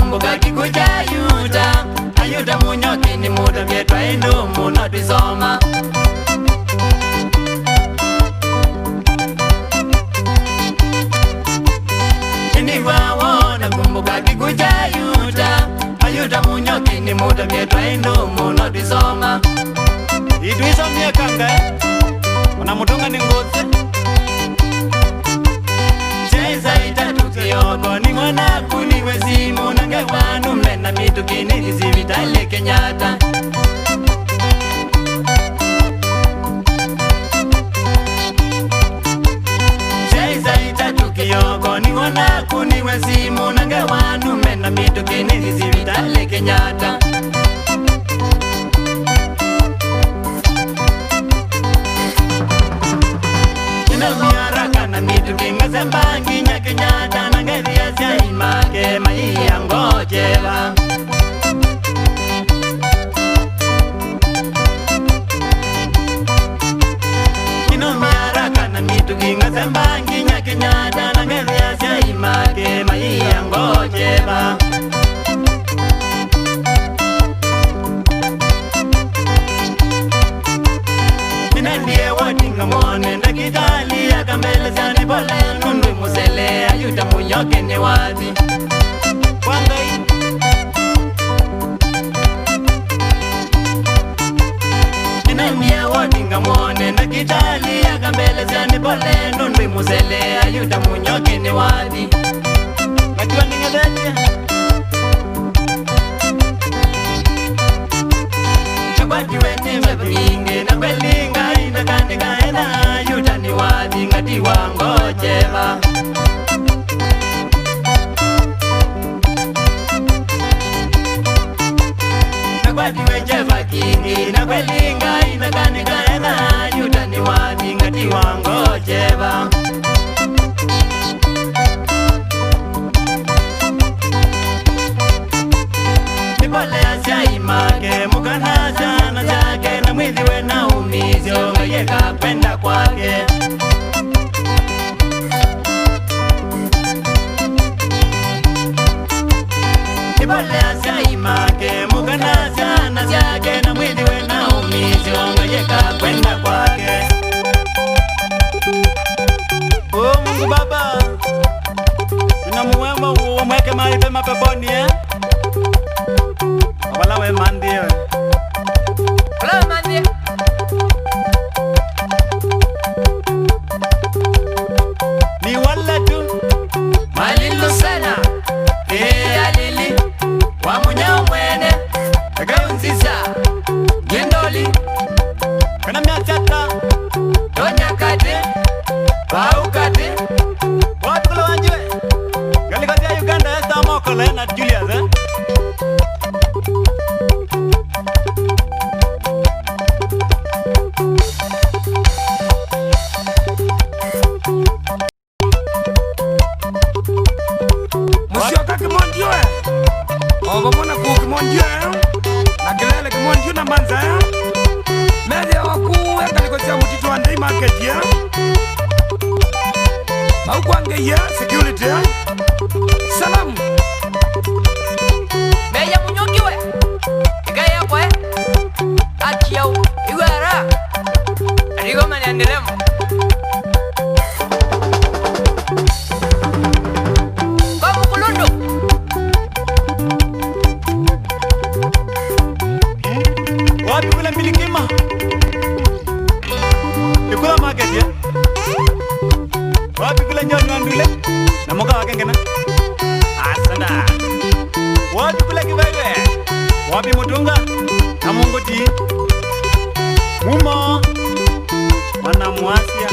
nakumbuka kikuja yuta ayuta munyoki ni muda mietwa indu muno twisoma Iniwawo nakumbuka kikuja yuta ayuta munyoki ni muda mietwa indu muno twisoma Itwisomie kanga unamutunga ni ngozi Kiyoko ni mwana kuniwe simu nange wanu mena mitukini kisivitale Kenyatta Cheza itatu kiyoko ni mwana kuniwe simu nange wanu mena mitukini kisivitale Kenyatta Mitukinga sembangi nya Kenyatta na ngeria sia imake maia ngojela Kino miaraka na mitukinga sembangi nya Kenyatta na ngeria sia imake maia ngojela Ninendie wadinga mwone ndakitali akambele zani pole nundu musele ayuta munyoke ni wazi Wangai Ninendie wadinga mwone ndakitali akambele zani pole nundu musele ayuta munyoke ni wazi Ngatiwa ningedeje Chakwajiwe ni mebinge na kwelinga inakandika ena yuta ni wazi ngatiwa ngojeva Chakwajiwe jeva kingi na kwelinga inakandika ena yuta ni wazi ngatiwa ngojeva Nipole asya imake mukanasa na zake na mwithiwe na umizyo ngayeka kwenda kwake Nipole asya imake mukanasa na zake na mwithiwe na umizyo ngayeka kwenda kwake Oh Mungu Baba Tunamuwema umweke mahali pema peponi Walawe mandie Walawe mandie Ni wala tu Malilu sana alili Wamunya umwene Tagayo nzisa Gendoli Kana miatata Tonya kate Pau kate Watu kula wanjiwe Gali kazi ya Uganda Esta Mokole na Julius Security Salam Meya munyokiwe Ikaya kwe Atiyau Iwara Arigoma niandelemo Kwa mkulundu Wapi kula milikima Ikula market ya Wapi kula nyo ngandule na moka wakengena Asanda Wapi kula kiwewe Wapi mutunga na mungoti Mumo Wana muasia